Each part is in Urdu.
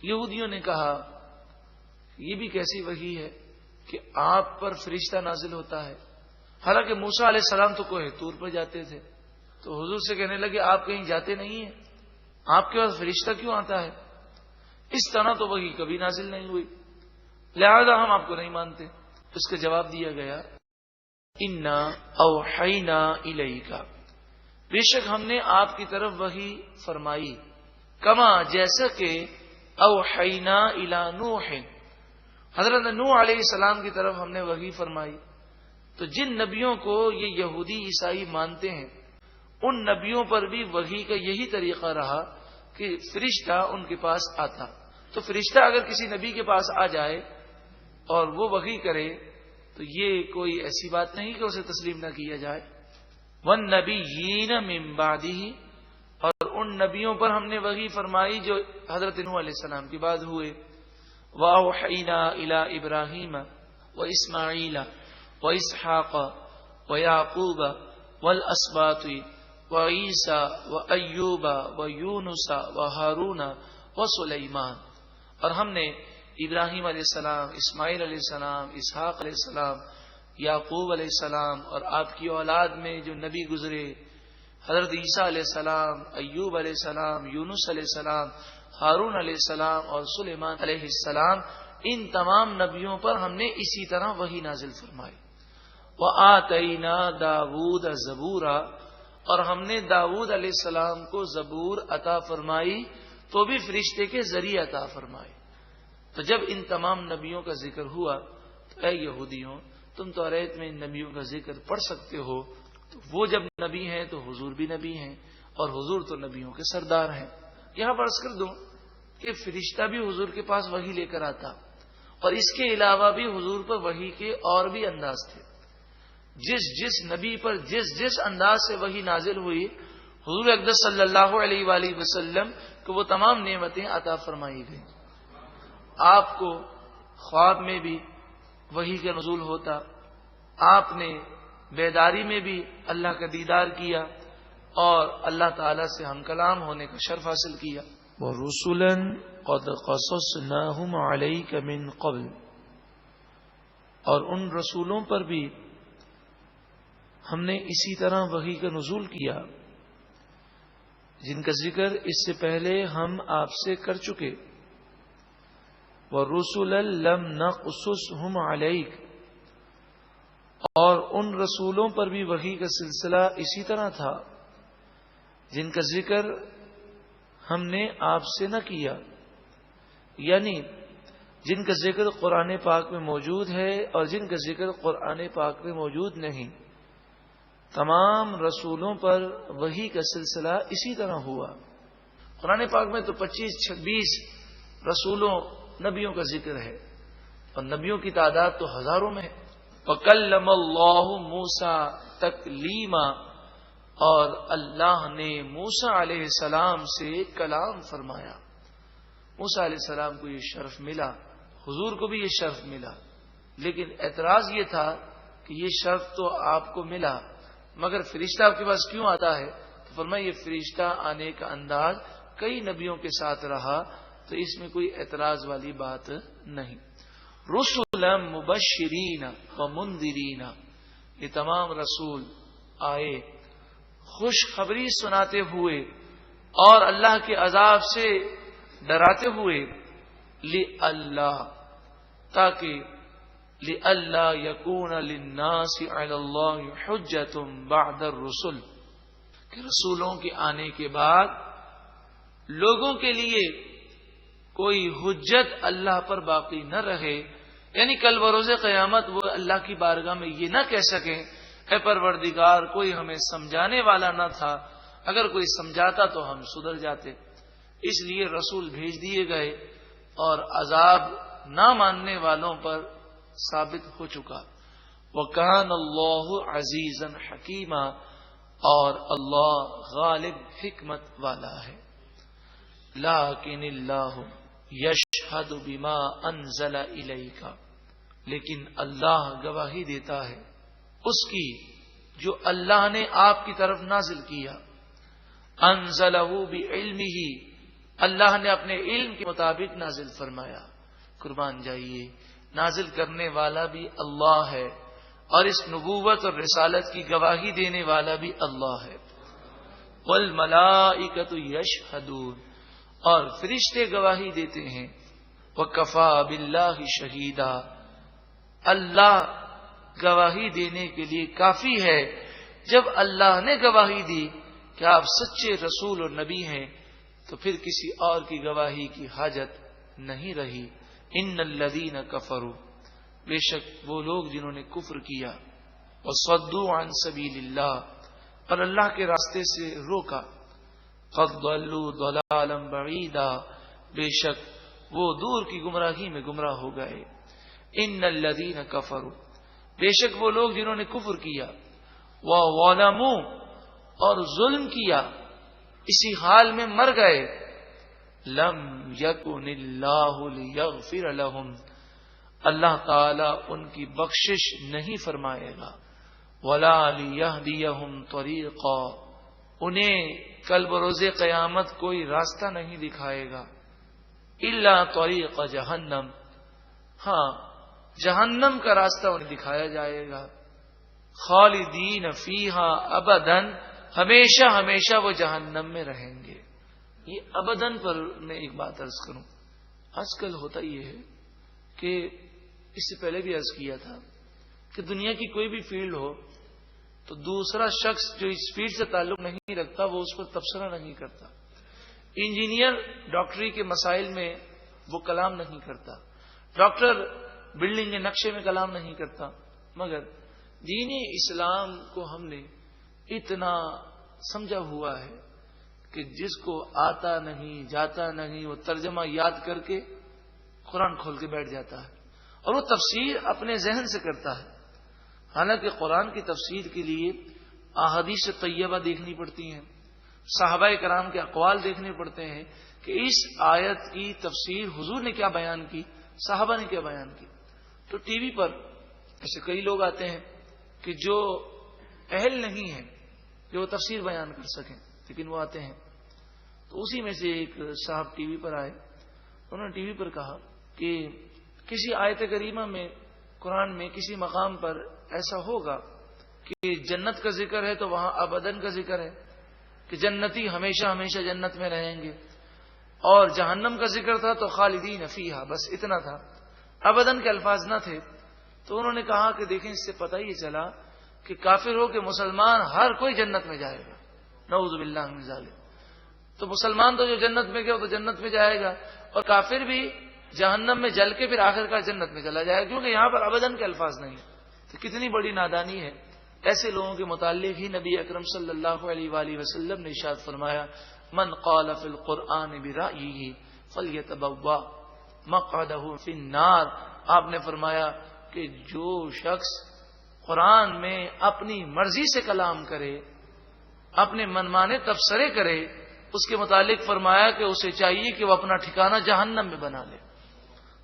یہودیوں نے کہا یہ بھی کیسی وحی ہے کہ آپ پر فرشتہ نازل ہوتا ہے، حالانکہ موسیٰ علیہ السلام تو کوہ طور پر جاتے تھے. تو حضور سے کہنے لگے آپ کہیں جاتے نہیں ہیں، آپ کے پاس فرشتہ کیوں آتا ہے؟ اس طرح تو وحی کبھی نازل نہیں ہوئی، لہذا ہم آپ کو نہیں مانتے. اس کا جواب دیا گیا انا اوحینا الیک، بے شک ہم نے آپ کی طرف وحی فرمائی، کما جیسا کہ اوحینا الی نوح، حضرت نوح علیہ السلام کی طرف ہم نے وحی فرمائی. تو جن نبیوں کو یہ یہودی عیسائی مانتے ہیں ان نبیوں پر بھی وحی کا یہی طریقہ رہا کہ فرشتہ ان کے پاس آتا. تو فرشتہ اگر کسی نبی کے پاس آ جائے اور وہ وحی کرے تو یہ کوئی ایسی بات نہیں کہ اسے تسلیم نہ کیا جائے. وَالنَّبِيِّينَ مِن بَعْدِهِ، اور ان نبیوں پر ہم نے وحی فرمائی جو حضرت نوح علیہ السلام کے بعد ہوئے. وَأَوْحَيْنَا إِلَىٰ إِبْرَاهِيمَ وَإِسْمَاعِيلَ وَإِسْحَاقَ وَيَعْقُوبَ وَالْأَسْبَاطِ وَعِيسَىٰ وَأَيُّوبَ وَيُونُسَ وَهَارُونَ وَسُلَيْمَانَ، اور ہم نے ابراہیم علیہ السلام، اسماعیل علیہ السلام، اسحاق علیہ السلام، یعقوب علیہ السلام اور آپ کی اولاد میں جو نبی گزرے حضرت عیسیٰ علیہ السلام، ایوب علیہ السلام، یونس علیہ السلام، ہارون علیہ السلام اور سلیمان علیہ السلام، ان تمام نبیوں پر ہم نے اسی طرح وحی نازل فرمائی. وَآتَيْنَا دَاوُودَ زَبُورًا، اور ہم نے داؤد علیہ السلام کو زبور عطا فرمائی تو بھی فرشتے کے ذریعے عطا فرمائی. تو جب ان تمام نبیوں کا ذکر ہوا تو اے یہودیوں تم توریت میں ان نبیوں کا ذکر پڑھ سکتے ہو، تو وہ جب نبی ہیں تو حضور بھی نبی ہیں اور حضور تو نبیوں کے سردار ہیں. یہاں فرض کر دو کہ فرشتہ بھی حضور کے پاس وحی لے کر آتا، اور اس کے علاوہ بھی حضور پر وحی کے اور بھی انداز تھے. جس نبی پر جس انداز سے وحی نازل ہوئی حضور اقدس صلی اللہ علیہ وآلہ وسلم کو وہ تمام نعمتیں عطا فرمائی گئی. آپ کو خواب میں بھی وحی کا نزول ہوتا، آپ نے بیداری میں بھی اللہ کا دیدار کیا اور اللہ تعالی سے ہم کلام ہونے کا شرف حاصل کیا. وَرُسُلًا قَدْ قَصَصْنَاهُمْ عَلَيْكَ مِن قَبْلُ، اور ان رسولوں پر بھی ہم نے اسی طرح وحی کا نزول کیا جن کا ذکر اس سے پہلے ہم آپ سے کر چکے. وَرُسُلًا لَمْ نَقْصُصْهُمْ عَلَيْكَ، اور ان رسولوں پر بھی وحی کا سلسلہ اسی طرح تھا جن کا ذکر ہم نے آپ سے نہ کیا، یعنی جن کا ذکر قرآن پاک میں موجود ہے اور جن کا ذکر قرآن پاک میں موجود نہیں. تمام رسولوں پر وحی کا سلسلہ اسی طرح ہوا. قرآن پاک میں تو 25-26 رسولوں نبیوں کا ذکر ہے اور نبیوں کی تعداد تو ہزاروں میں ہے. وَكَلَّمَ اللَّهُ مُوسَىٰ تَكْلِيمًا، اور اللہ نے موسیٰ علیہ السلام سے کلام فرمایا. موسیٰ علیہ السلام کو یہ شرف ملا، حضور کو بھی یہ شرف ملا، لیکن اعتراض یہ تھا کہ یہ شرف تو آپ کو ملا مگر فرشتہ آپ کے پاس کیوں آتا ہے؟ تو فرمایا یہ فرشتہ آنے کا انداز کئی نبیوں کے ساتھ رہا تو اس میں کوئی اعتراض والی بات نہیں. رسلا مبشرین ومنذرین، یہ تمام رسول آئے خوشخبری سناتے ہوئے اور اللہ کے عذاب سے ڈراتے ہوئے. لِأَلَّا، تاکہ لِأَلَّا يَكُونَ لِلنَّاسِ عَلَى اللَّهِ حُجَّةٌ بَعْدَ الرُّسُلِ، کہ رسولوں کے آنے کے بعد لوگوں کے لیے کوئی حجت اللہ پر باقی نہ رہے، یعنی کل بروز قیامت وہ اللہ کی بارگاہ میں یہ نہ کہہ سکیں اے پروردگار کوئی ہمیں سمجھانے والا نہ تھا، اگر کوئی سمجھاتا تو ہم سدھر جاتے. اس لیے رسول بھیج دیے گئے اور عذاب نہ ماننے والوں پر ثابت ہو چکا. وَكَانَ اللَّهُ عَزِيزًا حَكِيمًا، اور اللہ غالب حکمت والا ہے. لَٰكِنِ اللَّهُ يَشْهَدُ بِمَا أَنزَلَ إِلَيْكَ، لیکن اللہ گواہی دیتا ہے اس کی جو اللہ نے آپ کی طرف نازل کیا. انزلہ بعلمہ، اللہ نے اپنے علم کے مطابق نازل فرمایا. قربان جائیے، نازل کرنے والا بھی اللہ ہے اور اس نبوت اور رسالت کی گواہی دینے والا بھی اللہ ہے. والملائکۃ یشہدون، اور فرشتے گواہی دیتے ہیں. وکفا باللہ شہیدا، اللہ گواہی دینے کے لیے کافی ہے. جب اللہ نے گواہی دی کہ آپ سچے رسول اور نبی ہیں تو پھر کسی اور کی گواہی کی حاجت نہیں رہی. ان الذین کفروا، بے شک وہ لوگ جنہوں نے کفر کیا، وصدوا عن سبیل اللہ، اور اللہ کے راستے سے روکا، قد ضلوا ضلالا بعیدا، بے شک وہ دور کی گمراہی میں گمراہ ہو گئے. ان الذین کفروا، بے شک وہ لوگ جنہوں نے کفر کیا، وظلموا، اور ظلم کیا، اسی حال میں مر گئے، لم یکن اللہ لیغفر لہم، اللہ تعالی ان کی بخشش نہیں فرمائے گا. ولا لیہدیہم طریقا، انہیں کل بروز قیامت کوئی راستہ نہیں دکھائے گا. الا طریق جہنم، ہاں جہنم کا راستہ انہیں دکھایا جائے گا. خالدین فیہا ابدا، ہمیشہ ہمیشہ وہ جہنم میں رہیں گے. یہ ابدن پر میں ایک بات عرض کروں. آج کل ہوتا یہ ہے کہ اس سے پہلے بھی عرض کیا تھا کہ دنیا کی کوئی بھی فیلڈ ہو تو دوسرا شخص جو اس فیلڈ سے تعلق نہیں رکھتا وہ اس پر تبصرہ نہیں کرتا. انجینئر ڈاکٹری کے مسائل میں وہ کلام نہیں کرتا، ڈاکٹر بلڈنگ کے نقشے میں کلام نہیں کرتا. مگر دین اسلام کو ہم نے اتنا سمجھا ہوا ہے کہ جس کو آتا نہیں جاتا نہیں وہ ترجمہ یاد کر کے قرآن کھول کے بیٹھ جاتا ہے اور وہ تفسیر اپنے ذہن سے کرتا ہے. حالانکہ قرآن کی تفسیر کے لیے احادیث طیبہ دیکھنی پڑتی ہیں، صحابہ کرام کے اقوال دیکھنے پڑتے ہیں کہ اس آیت کی تفسیر حضور نے کیا بیان کی، صحابہ نے کیا بیان کی. تو ٹی وی پر ایسے کئی لوگ آتے ہیں کہ جو اہل نہیں ہیں جو تفسیر بیان کر سکیں، لیکن وہ آتے ہیں. تو اسی میں سے ایک صاحب ٹی وی پر آئے، انہوں نے ٹی وی پر کہا کہ کسی آیت کریمہ میں قرآن میں کسی مقام پر ایسا ہوگا کہ جنت کا ذکر ہے تو وہاں ابدن کا ذکر ہے کہ جنتی ہمیشہ ہمیشہ جنت میں رہیں گے، اور جہنم کا ذکر تھا تو خالدین فیہا، بس اتنا تھا، ابدن کے الفاظ نہ تھے. تو انہوں نے کہا کہ دیکھیں اس سے پتہ یہ چلا کہ کافر ہو کہ مسلمان ہر کوئی جنت میں جائے گا، نعوذ باللہ من ذالک. تو مسلمان تو جو جنت میں گیا وہ تو جنت میں جائے گا، اور کافر بھی جہنم میں جل کے پھر آخر کار جنت میں چلا جائے گا، کیونکہ یہاں پر ابدن کے الفاظ نہیں. تو کتنی بڑی نادانی ہے. ایسے لوگوں کے متعلق ہی نبی اکرم صلی اللہ علیہ وآلہ وسلم نے ارشاد فرمایا، من قال فی القرآن برأیہ فلیتبوأ مقعدہ فی النار. آپ نے فرمایا کہ جو شخص قرآن میں اپنی مرضی سے کلام کرے، اپنے منمانے تبصرے کرے، اس کے متعلق فرمایا کہ اسے چاہیے کہ وہ اپنا ٹھکانہ جہنم میں بنا لے.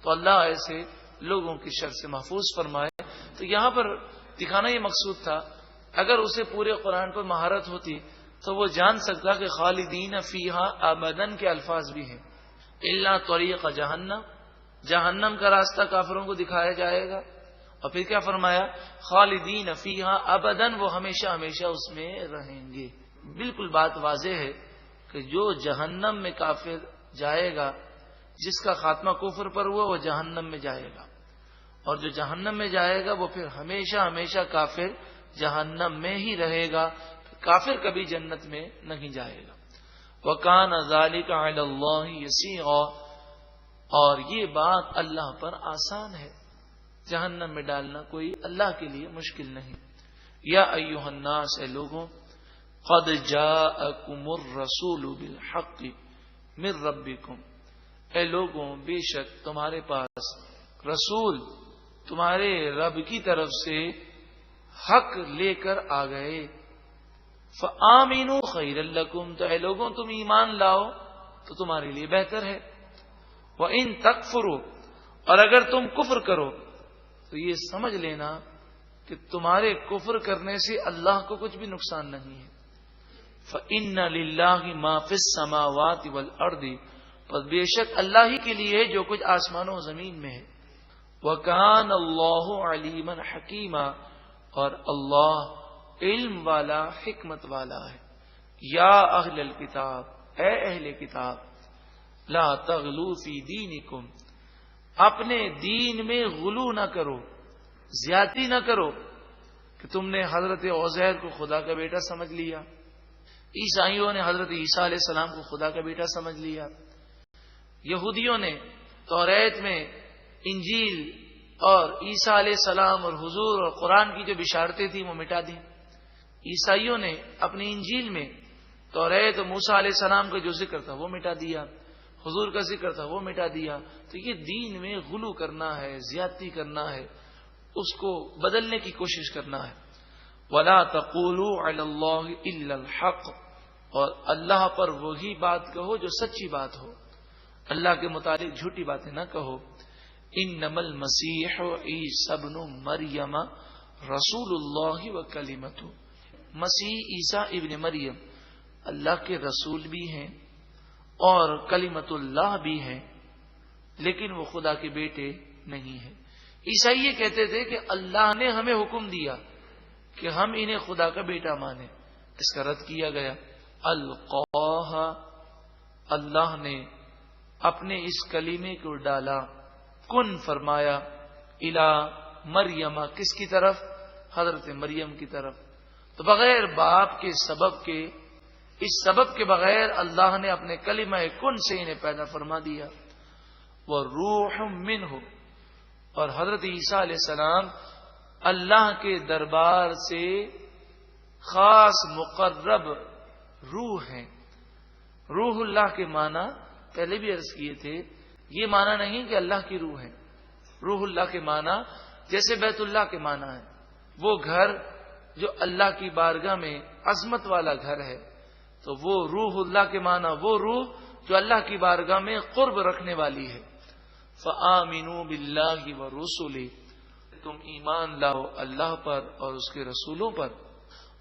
تو اللہ ایسے لوگوں کی شر سے محفوظ فرمائے. تو یہاں پر دکھانا یہ مقصود تھا، اگر اسے پورے قرآن پر مہارت ہوتی تو وہ جان سکتا کہ خالدین فیہا ابدن کے الفاظ بھی ہیں. الا طریق جہنم، جہنم کا راستہ کافروں کو دکھایا جائے گا. اور پھر کیا فرمایا، خالدین فیہا ابدن، وہ ہمیشہ ہمیشہ اس میں رہیں گے. بالکل بات واضح ہے کہ جو جہنم میں کافر جائے گا، جس کا خاتمہ کفر پر ہوا وہ جہنم میں جائے گا، اور جو جہنم میں جائے گا وہ پھر ہمیشہ ہمیشہ کافر جہنم میں ہی رہے گا، کافر کبھی جنت میں نہیں جائے گا. وَكَانَ ذَلِكَ عَلَى اللَّهِ يَسِيرًا، اور یہ بات اللہ پر آسان ہے، جہنم میں ڈالنا کوئی اللہ کے لیے مشکل نہیں. یا ایھا الناس، اے لوگوں، قد جاءکم الرسول بالحق من ربکم، اے لوگوں بے شک تمہارے پاس رسول تمہارے رب کی طرف سے حق لے کر آ گئے. فآمنوا خیر لکم، تو اے لوگوں تم ایمان لاؤ تو تمہارے لیے بہتر ہے. وَإِن تکفروا، اور اگر تم کفر کرو تو یہ سمجھ لینا کہ تمہارے کفر کرنے سے اللہ کو کچھ بھی نقصان نہیں ہے. فَإِنَّ لِلَّهِ مَا فِي السَّمَاوَاتِ وَالْأَرْضِ اور بے شک اللہ ہی کے لیے ہے جو کچھ آسمانوں و زمین میں ہے۔ وَكَانَ اللَّهُ عَلِيمًا حَكِيمًا، اور اللہ علم والا حکمت والا ہے۔ یا اہل الکتاب، اے اہل کتاب، لا تغلوا فی دینکم، اپنے دین میں غلو نہ کرو، زیادتی نہ کرو کہ تم نے حضرت عزیر کو خدا کا بیٹا سمجھ لیا، عیسائیوں نے حضرت عیسیٰ علیہ السلام کو خدا کا بیٹا سمجھ لیا، یہودیوں نے توریت میں انجیل اور عیسیٰ علیہ السلام اور حضور اور قرآن کی جو بشارتیں تھیں وہ مٹا دیں، عیسائیوں نے اپنی انجیل میں توریت اور موسیٰ علیہ السلام کا جو ذکر تھا وہ مٹا دیا، حضور کا ذکر تھا وہ مٹا دیا۔ تو یہ دین میں غلو کرنا ہے، زیادتی کرنا ہے، اس کو بدلنے کی کوشش کرنا ہے۔ وَلَا تَقُولُوا عَلَى اللَّهِ إِلَّا الْحَقَّ، اور اللہ پر وہی بات کہو جو سچی بات ہو، اللہ کے متعلق جھوٹی باتیں نہ کہو۔ انما المسیح عیسی ابن مریم رسول اللہ وکلمتہ، مسیح عیسیٰ ابن مریم اللہ کے رسول بھی ہیں اور کلمت اللہ بھی ہیں، لیکن وہ خدا کے بیٹے نہیں ہیں۔ عیسائی یہ کہتے تھے کہ اللہ نے ہمیں حکم دیا کہ ہم انہیں خدا کا بیٹا مانیں، اس کا رد کیا گیا۔ القاہ، اللہ نے اپنے اس کلمے کو ڈالا، کن فرمایا، الی مریم، کس کی طرف؟ حضرت مریم کی طرف۔ تو بغیر باپ کے سبب کے، اس سبب کے بغیر اللہ نے اپنے کلمہ کن سے انہیں پیدا فرما دیا۔ وَروح منہ، اور حضرت عیسیٰ علیہ السلام اللہ کے دربار سے خاص مقرب روح ہیں۔ روح اللہ کے معنی پہلے بھی عرض کیے تھے، یہ معنی نہیں کہ اللہ کی روح ہے، روح اللہ کے معنی جیسے بیت اللہ کے معنی ہے، وہ گھر جو اللہ کی بارگاہ میں عظمت والا گھر ہے، تو وہ روح اللہ کے معنی وہ روح جو اللہ کی بارگاہ میں قرب رکھنے والی ہے۔ فآمنوا باللہ ورسلہ، تم ایمان لاؤ اللہ پر اور اس کے رسولوں پر۔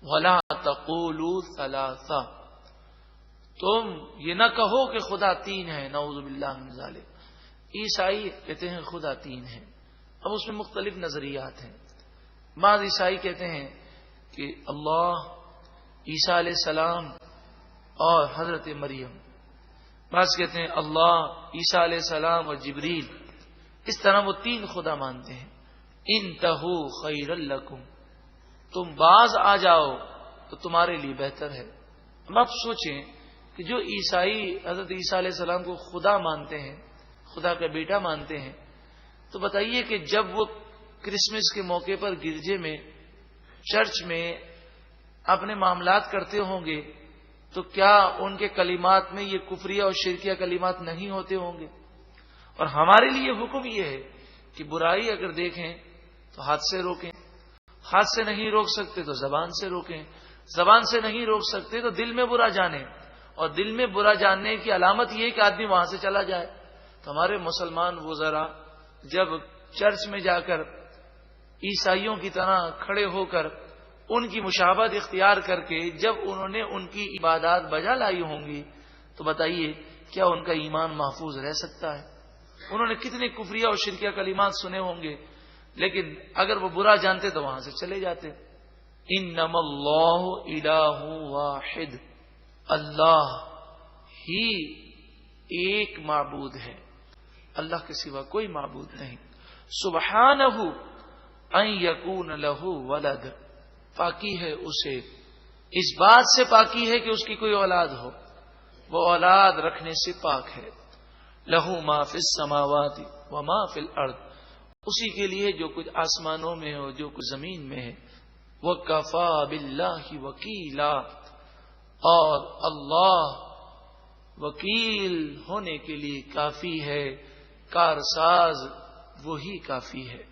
ولا تقولوا ثلاثہ، تم یہ نہ کہو کہ خدا تین ہے، نعوذ باللہ من ذالک۔ عیسائی کہتے ہیں خدا تین ہے، اب اس میں مختلف نظریات ہیں۔ بعض عیسائی کہتے ہیں کہ اللہ، عیسیٰ علیہ السلام اور حضرت مریم، بعض کہتے ہیں اللہ، عیسیٰ علیہ السلام اور جبریل، اس طرح وہ تین خدا مانتے ہیں۔ انتہو خیر لکم، تم باز آ جاؤ تو تمہارے لیے بہتر ہے۔ اب آپ سوچیں کہ جو عیسائی حضرت عیسیٰ علیہ السلام کو خدا مانتے ہیں، خدا کا بیٹا مانتے ہیں، تو بتائیے کہ جب وہ کرسمس کے موقع پر گرجے میں، چرچ میں اپنے معاملات کرتے ہوں گے تو کیا ان کے کلمات میں یہ کفریہ اور شرکیہ کلمات نہیں ہوتے ہوں گے؟ اور ہمارے لیے حکم یہ ہے کہ برائی اگر دیکھیں تو ہاتھ سے روکیں، ہاتھ سے نہیں روک سکتے تو زبان سے روکیں، زبان سے نہیں روک سکتے تو دل میں برا جانیں، اور دل میں برا جاننے کی علامت یہ ہے کہ آدمی وہاں سے چلا جائے۔ تو ہمارے مسلمان وزراء جب چرچ میں جا کر عیسائیوں کی طرح کھڑے ہو کر ان کی مشابہت اختیار کر کے جب انہوں نے ان کی عبادات بجا لائی ہوں گی تو بتائیے کیا ان کا ایمان محفوظ رہ سکتا ہے؟ انہوں نے کتنے کفریہ اور شرکیہ کلمات سنے ہوں گے، لیکن اگر وہ برا جانتے تو وہاں سے چلے جاتے۔ انما اللہ الہ واحد، اللہ ہی ایک معبود ہے، اللہ کے سوا کوئی معبود نہیں۔ سبحانہ ان یکون لہ ولد، پاکی ہے اسے، اس بات سے پاکی ہے کہ اس کی کوئی اولاد ہو، وہ اولاد رکھنے سے پاک ہے۔ لہ ما فی السماوات وما فی الارض، اسی کے لیے جو کچھ آسمانوں میں ہو جو کچھ زمین میں ہے۔ وکفا باللہ وکیلا، اور اللہ وکیل ہونے کے لیے کافی ہے، کارساز وہی کافی ہے۔